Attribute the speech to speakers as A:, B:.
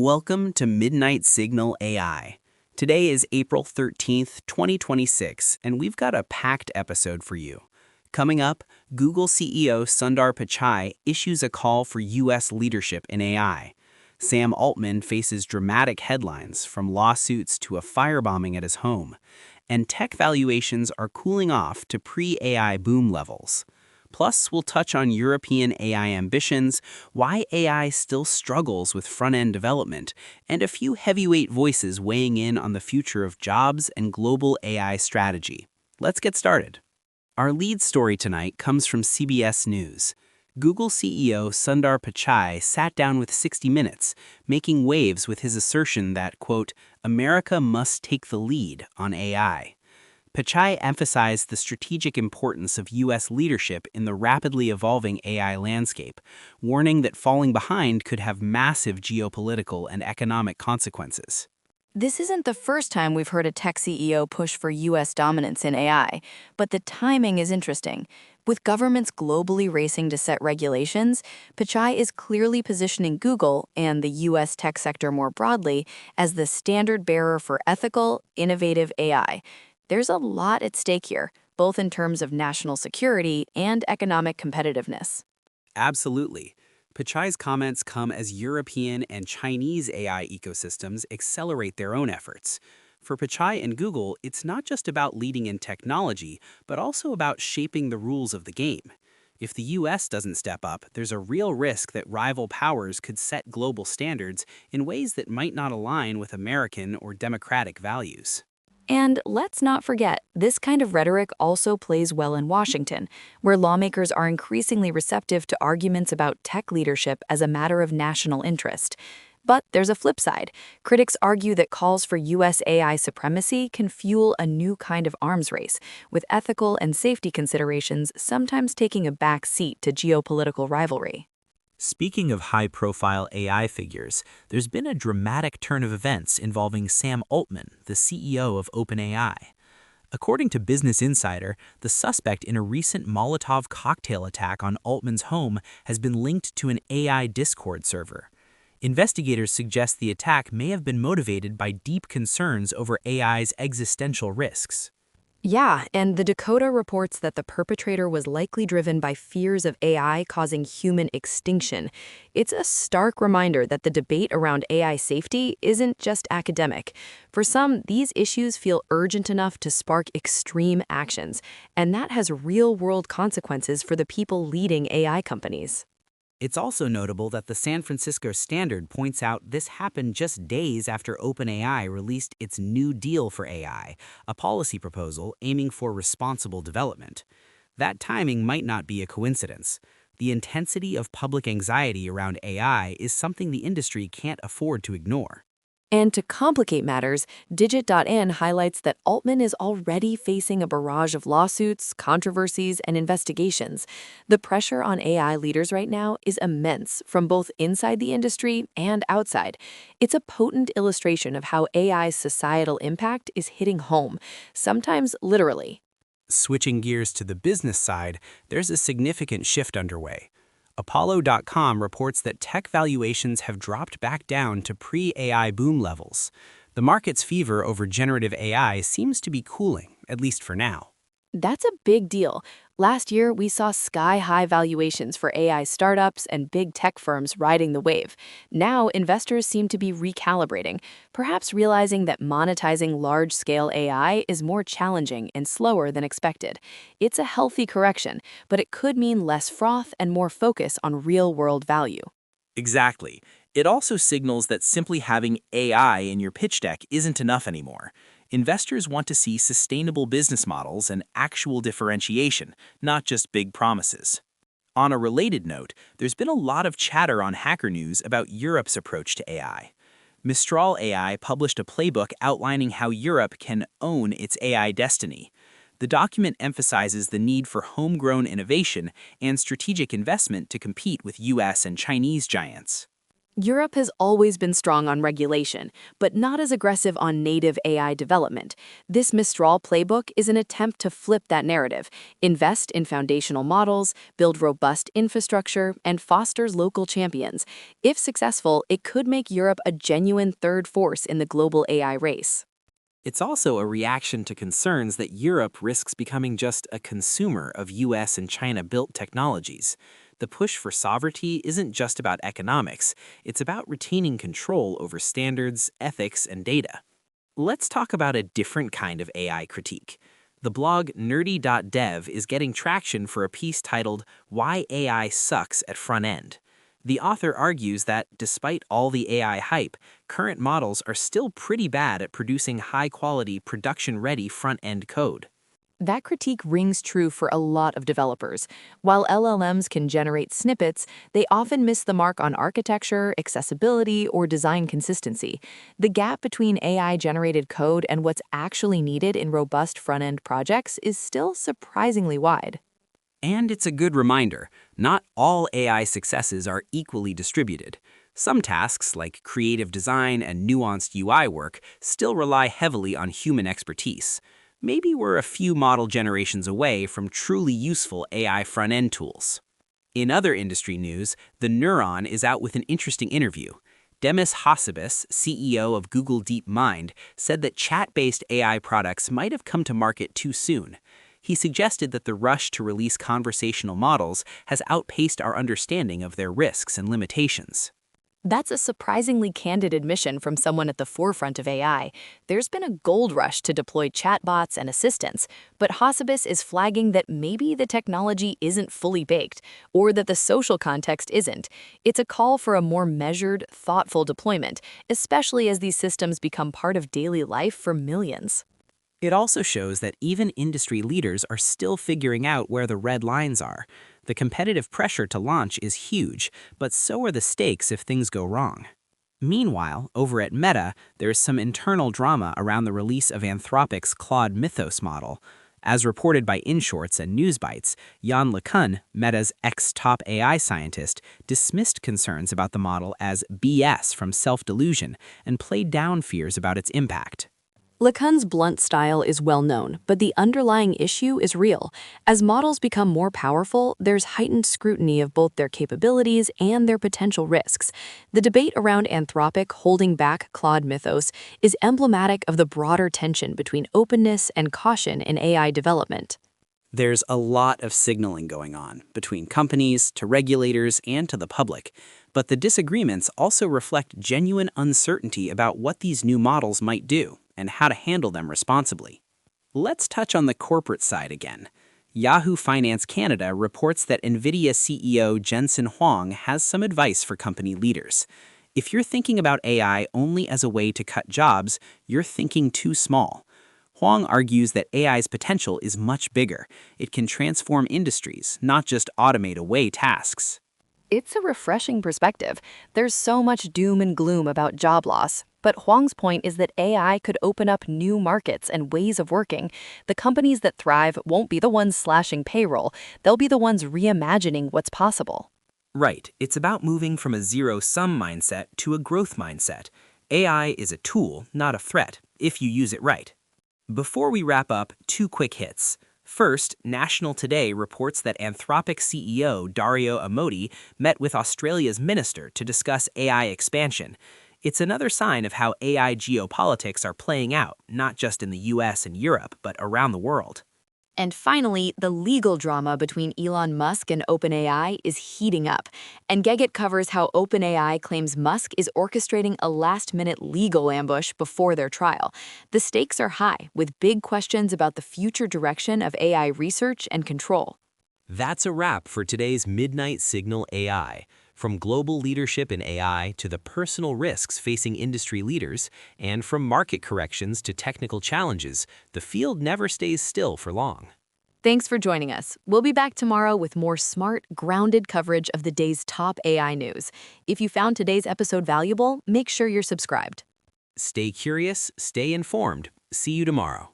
A: Welcome to Midnight Signal AI. Today is April 13th, 2026, and we've got a packed episode for you. Coming up, Google CEO Sundar Pichai issues a call for U.S. leadership in AI. Sam Altman faces dramatic headlines, from lawsuits to a firebombing at his home. And tech valuations are cooling off to pre-AI boom levels. Plus, we'll touch on European AI ambitions, why AI still struggles with front-end development, and a few heavyweight voices weighing in on the future of jobs and global AI strategy. Let's get started. Our lead story tonight comes from CBS News. Google CEO Sundar Pichai sat down with 60 Minutes, making waves with his assertion that, quote, America must take the lead on AI. Pichai emphasized the strategic importance of U.S. leadership in the rapidly evolving AI landscape, warning that falling behind could have massive geopolitical and economic consequences.
B: This isn't the first time we've heard a tech CEO push for U.S. dominance in AI, but the timing is interesting. With governments globally racing to set regulations, Pichai is clearly positioning Google and the U.S. tech sector more broadly as the standard bearer for ethical, innovative AI. There's a lot at stake here, both in terms of national security and economic competitiveness.
A: Absolutely. Pichai's comments come as European and Chinese AI ecosystems accelerate their own efforts. For Pichai and Google, it's not just about leading in technology, but also about shaping the rules of the game. If the US doesn't step up, there's a real risk that rival powers could set global standards in ways that might not align with American or democratic values.
B: And let's not forget, this kind of rhetoric also plays well in Washington, where lawmakers are increasingly receptive to arguments about tech leadership as a matter of national interest. But there's a flip side. Critics argue that calls for U.S. AI supremacy can fuel a new kind of arms race, with ethical and safety considerations sometimes taking a back seat to geopolitical rivalry.
C: Speaking of high-profile AI figures, there's been a dramatic turn of events involving Sam Altman, the CEO of OpenAI. According to Business Insider, the suspect in a recent Molotov cocktail attack on Altman's home has been linked to an AI Discord server. Investigators suggest the attack may have been motivated by deep concerns over AI's existential risks.
B: Yeah, and the Dakota reports that the perpetrator was likely driven by fears of AI causing human extinction. It's a stark reminder that the debate around AI safety isn't just academic. For some, these issues feel urgent enough to spark extreme actions, and that has real-world consequences for the people leading AI companies.
A: It's also notable that the San Francisco Standard points out this happened just days after OpenAI released its New Deal for AI, a policy proposal aiming for responsible development. That timing might not be a coincidence. The intensity of public anxiety around AI is something the industry can't afford to ignore.
B: And to complicate matters, Digit.in highlights that Altman is already facing a barrage of lawsuits, controversies, and investigations. The pressure on AI leaders right now is immense, from both inside the industry and outside. It's a potent illustration of how AI's societal impact is hitting home, sometimes literally.
A: Switching gears to the business side, there's a significant shift underway. Apollo.com reports that tech valuations have dropped back down to pre-AI boom levels. The market's fever over generative AI seems to be cooling, at least for now.
B: That's a big deal. Last year, we saw sky-high valuations for AI startups and big tech firms riding the wave. Now, investors seem to be recalibrating, perhaps realizing that monetizing large-scale AI is more challenging and slower than expected. It's a healthy correction, but it could mean less froth and more focus on real-world value.
C: Exactly. It also signals that simply having AI in your pitch deck isn't enough anymore. Investors want to see sustainable business models and actual differentiation, not just big promises. On a related note, there's been a lot of chatter on Hacker News about Europe's approach to AI. Mistral AI published a playbook outlining how Europe can own its AI destiny. The document emphasizes the need for homegrown innovation and strategic investment to compete with US and Chinese giants.
B: Europe has always been strong on regulation, but not as aggressive on native AI development. This Mistral playbook is an attempt to flip that narrative, invest in foundational models, build robust infrastructure, and fosters local champions. If successful, it could make Europe a genuine third force in the global AI race.
C: It's also a reaction to concerns that Europe risks becoming just a consumer of US and China-built technologies. The push for sovereignty isn't just about economics, it's about retaining control over standards, ethics, and data. Let's talk about a different kind of AI critique. The blog nerdy.dev is getting traction for a piece titled Why AI Sucks at Front End. The author argues that, despite all the AI hype, current models are still pretty bad at producing high-quality, production-ready front-end code.
B: That critique rings true for a lot of developers. While LLMs can generate snippets, they often miss the mark on architecture, accessibility, or design consistency. The gap between AI-generated code and what's actually needed in robust front-end projects is still surprisingly wide.
A: And it's a good reminder, not all AI successes are equally distributed. Some tasks, like creative design and nuanced UI work, still rely heavily on human expertise. Maybe we're a few model generations away from truly useful AI front-end tools. In other industry news, the Neuron is out with an interesting interview. Demis, CEO of Google DeepMind, said that chat-based AI products might have come to market too soon. He suggested that the rush to release conversational models has outpaced our understanding of their risks and limitations.
B: That's a surprisingly candid admission from someone at the forefront of AI. There's been a gold rush to deploy chatbots and assistants, but Hassabis is flagging that maybe the technology isn't fully baked, or that the social context isn't. It's a call for a more measured, thoughtful deployment, especially as these systems become part of daily life for millions.
A: It also shows that even industry leaders are still figuring out where the red lines are. The competitive pressure to launch is huge, but so are the stakes if things go wrong. Meanwhile, over at Meta, there's some internal drama around the release of Anthropic's Claude Mythos model. As reported by Inshorts and Newsbites, LeCun, Meta's ex-top AI scientist, dismissed concerns about the model as BS from self-delusion and played down fears about its impact.
B: LeCun's blunt style is well known, but the underlying issue is real. As models become more powerful, there's heightened scrutiny of both their capabilities and their potential risks. The debate around Anthropic holding back Claude Mythos is emblematic of the broader tension between openness and caution in AI development.
A: There's a lot of signaling going on, between companies, to regulators, and to the public. But the disagreements also reflect genuine uncertainty about what these new models might do and how to handle them responsibly. Let's touch on the corporate side again. Yahoo Finance Canada reports that NVIDIA CEO Jensen Huang has some advice for company leaders. If you're thinking about AI only as a way to cut jobs, you're thinking too small. Huang argues that AI's potential is much bigger. It can transform industries, not just automate away tasks.
B: It's a refreshing perspective. There's so much doom and gloom about job loss, but Huang's point is that AI could open up new markets and ways of working. The companies that thrive won't be the ones slashing payroll. They'll be the ones reimagining what's possible.
C: Right, it's about moving from a zero-sum mindset to a growth mindset. AI is a tool, not a threat, if you use it right. Before we wrap up, two quick hits. First, National Today reports that Anthropic CEO Dario Amodei met with Australia's minister to discuss AI expansion. It's another sign of how AI geopolitics are playing out, not just in the US and Europe, but around the world.
B: And finally, the legal drama between Elon Musk and OpenAI is heating up. Engadget covers how OpenAI claims Musk is orchestrating a last-minute legal ambush before their trial. The stakes are high, with big questions about the future direction of AI research and control.
A: That's a wrap for today's Midnight Signal AI. From global leadership in AI to the personal risks facing industry leaders, and from market corrections to technical challenges, the field never stays still for long.
B: Thanks for joining us. We'll be back tomorrow with more smart, grounded coverage of the day's top AI news. If you found today's episode valuable, make sure you're subscribed.
A: Stay curious, stay informed. See you tomorrow.